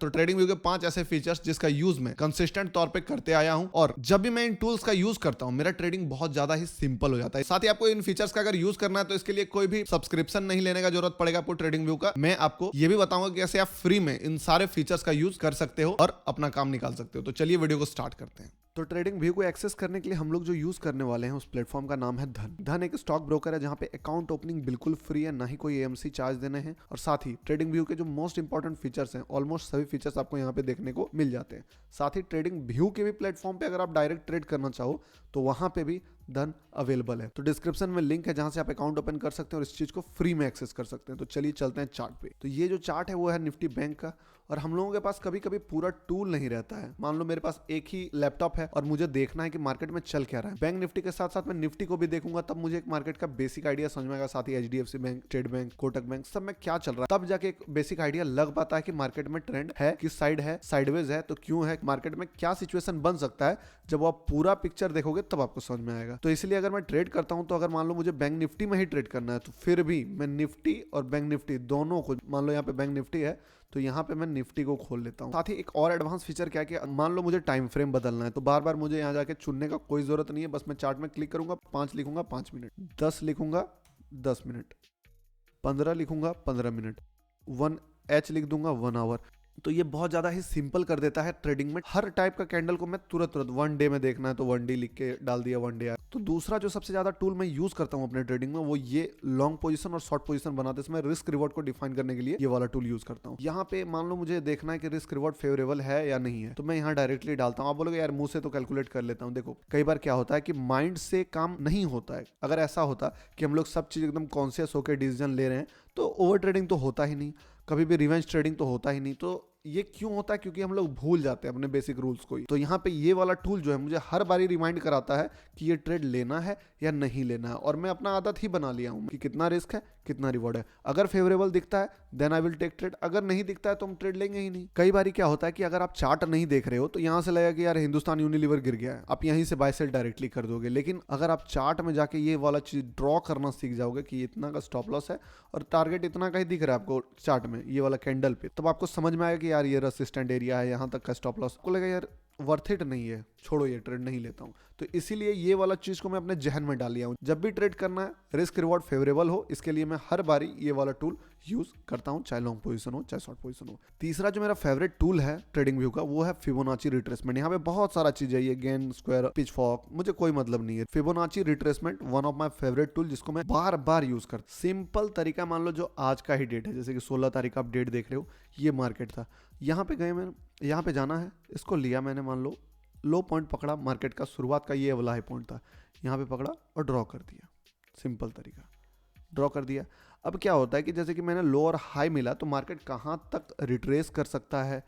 तो trading view के 5 ऐसे फीचर्स जिसका यूज मैं कंसिस्टेंट तौर पे करते आया हूं और जब भी मैं इन टूल्स का यूज करता हूं मेरा ट्रेडिंग बहुत ज्यादा ही सिंपल हो जाता है। साथ ही आपको इन फीचर्स का अगर यूज करना है तो इसके लिए कोई भी सब्सक्रिप्शन नहीं लेने का जरूरत पड़ेगा आपको ट्रेडिंग व्यू का। मैं आपको ये भी बताऊंगा कि कैसे आप फ्री में इन सारे फीचर्स का यूज कर सकते हो और अपना काम निकाल सकते हो। तो चलिए वीडियो को स्टार्ट करते हैं। तो ट्रेडिंग व्यू को एक्सेस करने के लिए हम लोग जो यूज करने वाले हैं उस प्लेटफॉर्म का नाम है धन। धन एक स्टॉक ब्रोकर है जहां पे अकाउंट ओपनिंग बिल्कुल फ्री है, ना ही कोई एएमसी चार्ज देने हैं और साथ ही ट्रेडिंग व्यू के जो मोस्ट इंपॉर्टेंट फीचर्स हैं ऑलमोस्ट सभी फीचर्स आपको यहाँ पे देखने को मिल जाते हैं। साथ ही ट्रेडिंग व्यू के भी प्लेटफॉर्म पे अगर आप डायरेक्ट ट्रेड करना चाहो तो वहां पे भी धन अवेलेबल है। तो डिस्क्रिप्शन में लिंक है जहां से आप अकाउंट ओपन कर सकते हैं और इस चीज को फ्री में एक्सेस कर सकते हैं। तो चलिए चलते हैं चार्ट पे। तो ये जो चार्ट है वो है निफ्टी बैंक का और हम लोगों के पास कभी कभी पूरा टूल नहीं रहता है। मान लो मेरे पास एक ही लैपटॉप है और मुझे देखना है कि मार्केट में चल क्या रहा है। बैंक निफ्टी के साथ साथ मैं निफ्टी को भी देखूंगा तब मुझे एक मार्केट का बेसिक आइडिया समझ में आएगा। साथ ही HDFC bank, state bank, Kotak bank सब में क्या चल रहा है तब जाके एक बेसिक आइडिया लग पाता है कि मार्केट में ट्रेंड है, किस साइड है, साइडवेज है तो क्यों है, मार्केट में क्या सिचुएशन बन सकता है। जब आप पूरा पिक्चर देखोगे तब आपको समझ में आएगा। तो इसलिए अगर मैं ट्रेड करता हूं तो अगर मान लो मुझे बैंक निफ्टी में ही ट्रेड करना है तो फिर भी मैं निफ्टी और बैंक निफ्टी दोनों को, मान लो यहाँ पे बैंक निफ्टी है तो यहाँ पे मैं निफ्टी को खोल लेता हूँ। साथ ही एक और एडवांस फीचर क्या है कि मान लो मुझे टाइम फ्रेम बदलना है तो बार बार मुझे यहाँ जाके चुनने का कोई जरूरत नहीं है। बस मैं चार्ट में क्लिक करूंगा, 5 लिखूंगा 5 मिनट, 10 लिखूंगा 10 मिनट, 15 लिखूंगा 15 मिनट, 1H लिख दूंगा 1 आवर। तो ये बहुत ज्यादा ही सिंपल कर देता है ट्रेडिंग में। हर टाइप का कैंडल को मैं तुरंत 1 डे में देखना है तो 1 डे लिख के डाल दिया 1 डे आया। तो दूसरा जो सबसे ज्यादा टूल मैं यूज करता हूं अपने ट्रेडिंग में वो ये लॉन्ग पोजीशन और शॉर्ट पोजीशन बनाते समय रिस्क रिवॉर्ड को डिफाइन करने के लिए ये वाला टूल यूज करता हूं। यहाँ पे मान लो मुझे देखना है कि रिस्क रिवॉर्ड फेवरेबल है या नहीं है तो मैं यहाँ डायरेक्टली डालता हूँ। आप बोलोगे यार मुंह से तो कैलकुलेट कर लेता हूँ। देखो कई बार क्या होता है कि माइंड से काम नहीं होता है। अगर ऐसा होता कि हम लोग सब चीज एकदम कॉन्शियस होकर डिसीजन ले रहे हैं तो ओवर ट्रेडिंग तो होता ही नहीं, कभी भी रिवेंज ट्रेडिंग तो होता ही नहीं। तो ये क्यों होता है? क्योंकि हम लोग भूल जाते हैं अपने बेसिक रूल्स को ही। तो यहाँ पे ये वाला टूल जो है मुझे हर बारी रिमाइंड कराता है कि ये ट्रेड लेना है या नहीं लेना है और मैं अपना आदत ही बना लिया हूँ कि कितना रिस्क है कितना रिवॉर्ड है। अगर फेवरेबल दिखता है then I will take trade, अगर नहीं दिखता है तो हम ट्रेड लेंगे ही नहीं। कई बार क्या होता है कि अगर आप चार्ट नहीं देख रहे हो तो यहाँ से लगेगा कि यार हिंदुस्तान यूनिलीवर गिर गया है, आप यहीं से बाय सेल डायरेक्टली कर दोगे। लेकिन अगर आप चार्ट में जाके ये वाला चीज ड्रॉ करना सीख जाओगे कि इतना का स्टॉप लॉस है और टारगेट इतना का ही दिख रहा है आपको चार्ट में ये वाला कैंडल पे, तब आपको समझ में आएगा कि यार ये रेजिस्टेंट एरिया है, यहाँ तक का स्टॉप लॉस को लगेगा यार वर्थ इट नहीं है, छोड़ो ये ट्रेड नहीं लेता हूँ। तो इसीलिए ये वाला चीज को मैं अपने जहन में डाल लिया हूँ। जब भी ट्रेड करना है रिस्क रिवॉर्ड फेवरेबल हो, इसके लिए मैं हर बारी ये वाला टूल यूज करता हूँ, चाहे लॉन्ग पोजीशन हो चाहे शॉर्ट पोजीशन हो। तीसरा जो मेरा फेवरेट टूल है ट्रेडिंग व्यू का वो है फिबोनाची रिट्रेसमेंट। यहाँ पे बहुत सारा चीज है, ये गेन स्क्वायर, पिच फॉक, मुझे कोई मतलब नहीं है। Fibonacci retracement one of my favourite tool जिसको मैं बार बार यूज करता। सिंपल तरीका, मान लो जो आज का ही डेट है, जैसे कि 16 तारीख का आप डेट देख रहे हो, ये मार्केट था, यहाँ पे गए मैंने, यहाँ पे जाना है, इसको लिया मैंने, मान लो लो पॉइंट पकड़ा मार्केट का, शुरुआत का ये वाला हाई पॉइंट था, यहाँ पे पकड़ा और ड्रॉ कर दिया। सिंपल तरीका, ड्रॉ कर दिया। अब क्या होता है कि जैसे कि मैंने लो और हाई मिला तो मार्केट कहाँ तक रिट्रेस कर सकता है,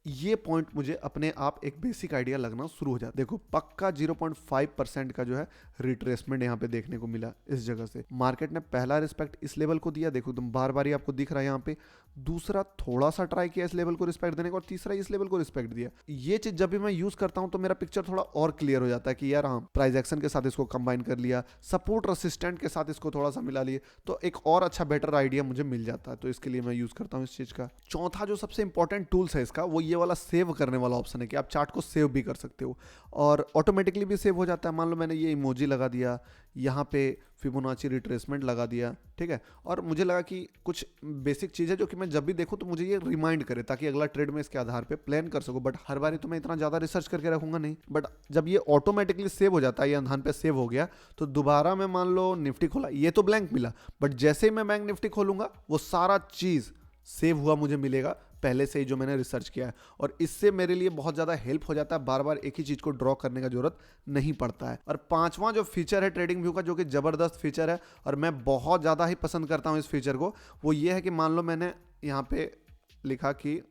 ये पॉइंट मुझे अपने आप एक बेसिक आइडिया लगना शुरू हो जाता है। देखो पक्का 0.5% का जो है रिट्रेसमेंट यहाँ पे देखने को मिला इस जगह से। मार्केट ने पहला रिस्पेक्ट इस लेवल को दिया, देखो एकदम बार बार ही आपको दिख रहा है यहाँ पे। दूसरा थोड़ा सा ट्राई किया इस लेवल को रिस्पेक्ट देने का और तीसरा इस लेवल को रिस्पेक्ट दिया। ये चीज जब भी मैं यूज करता हूँ तो मेरा पिक्चर थोड़ा और क्लियर हो जाता है कि यार हाँ प्राइस एक्शन के साथ इसको कंबाइन कर लिया, सपोर्ट रेसिस्टेंट के साथ इसको थोड़ा सा मिला लिए तो एक और अच्छा बेटर आइडिया मुझे मिल जाता है। तो इसके लिए मैं यूज करता हूँ इस चीज का। चौथा जो सबसे इंपॉर्टेंट टूल्स है इसका वो ये वाला सेव करने वाला ऑप्शन है कि आप चार्ट को सेव भी कर सकते हो और ऑटोमेटिकली भी सेव हो जाता है। मान लो मैंने ये इमोजी लगा दिया, यहाँ पे फिबोनाची रिट्रेसमेंट लगा दिया, ठीक है, और मुझे लगा कि कुछ बेसिक चीज़ है जो कि मैं जब भी देखूं तो मुझे ये रिमाइंड करे ताकि अगला ट्रेड में इसके आधार पे प्लान कर सकूं। बट हर बार तो मैं इतना ज़्यादा रिसर्च करके रखूंगा नहीं। बट जब ये ऑटोमेटिकली सेव हो जाता है, ये अंधान पे सेव हो गया, तो दोबारा मैं मान लो निफ्टी खोला, ये तो ब्लैंक मिला, बट जैसे ही मैं बैंक निफ्टी खोलूंगा वो सारा चीज़ सेव हुआ मुझे मिलेगा पहले से ही जो मैंने रिसर्च किया है। और इससे मेरे लिए बहुत ज़्यादा हेल्प हो जाता है, बार बार एक ही चीज़ को ड्रॉ करने का जरूरत नहीं पड़ता है। और पांचवा जो फीचर है ट्रेडिंग व्यू का जो कि ज़बरदस्त फीचर है और मैं बहुत ज़्यादा ही पसंद करता हूँ इस फीचर को, वो ये है कि मान लो मैंने यहाँ पे लिखा कि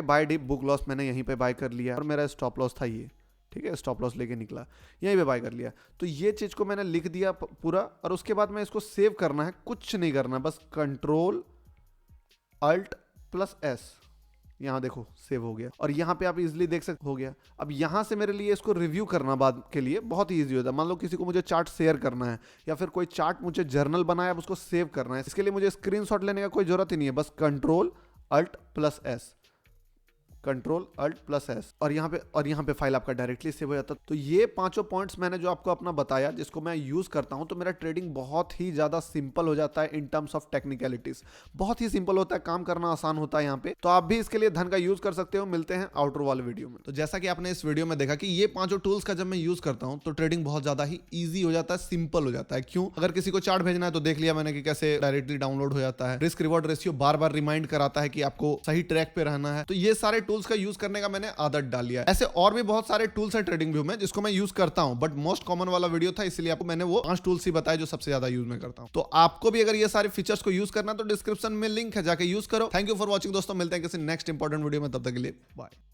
बाय डिप बुक लॉस, मैंने यहीं पे बाय कर लिया और मेरा स्टॉप लॉस था ये, ठीक है, स्टॉप लॉस लेके निकला, यहीं पे बाय कर लिया। तो ये चीज़ को मैंने लिख दिया पूरा और उसके बाद मैं इसको सेव करना है, कुछ नहीं करना, बस कंट्रोल अल्ट प्लस एस, यहाँ देखो सेव हो गया और यहाँ पे आप इजिली देख सकते हो गया। अब यहाँ से मेरे लिए इसको रिव्यू करना बाद के लिए बहुत ही ईजी होता है। मान लो किसी को मुझे चार्ट शेयर करना है या फिर कोई चार्ट मुझे जर्नल बनाया अब उसको सेव करना है, इसके लिए मुझे स्क्रीनशॉट लेने का कोई जरूरत ही नहीं है, बस Ctrl+Alt+S Ctrl+Alt+S और यहाँ पे फाइल आपका डायरेक्टली सेव हो जाता है। तो ये पांचों पॉइंट्स मैंने जो आपको अपना बताया जिसको मैं यूज करता हूं, तो मेरा ट्रेडिंग बहुत ही ज्यादा सिंपल हो जाता है इन टर्म्स ऑफ टेक्निकलिटीज। बहुत ही सिंपल होता है, काम करना आसान होता है यहाँ पे। तो आप भी इसके लिए धन का यूज कर सकते हो। मिलते हैं आउटर वाले वीडियो में। तो जैसा कि आपने इस वीडियो में देखा कि ये पांचों टूल्स का जब मैं यूज करता हूं तो ट्रेडिंग बहुत ज्यादा ही ईजी हो जाता है, सिंपल हो जाता है। क्यों? अगर किसी को चार्ट भेजना है तो देख लिया मैंने कि कैसे डायरेक्टली डाउनलोड हो जाता है। रिस्क रिवॉर्ड रेशियो बार बार रिमाइंड कराता है कि आपको सही ट्रैक पे रहना है। तो ये सारे टूल्स का यूज करने का मैंने आदत डाल लिया है। ऐसे और भी बहुत सारे टूल्स है ट्रेडिंग व्यू में जिसको मैं यूज करता हूं, बट मोस्ट कॉमन वाला वीडियो था इसलिए आपको मैंने वो 5 टूल्स ही बताए जो सबसे ज्यादा यूज में करता हूं। तो आपको भी अगर ये सारे फीचर्स को यूज करना तो डिस्क्रिप्शन में लिंक है, जाके यूज करो। थैंक यू फॉर वॉचिंग दोस्तों, मिलते हैं किसी नेक्स्ट इंपॉर्टेंट वीडियो में, तब तक के लिए बाय।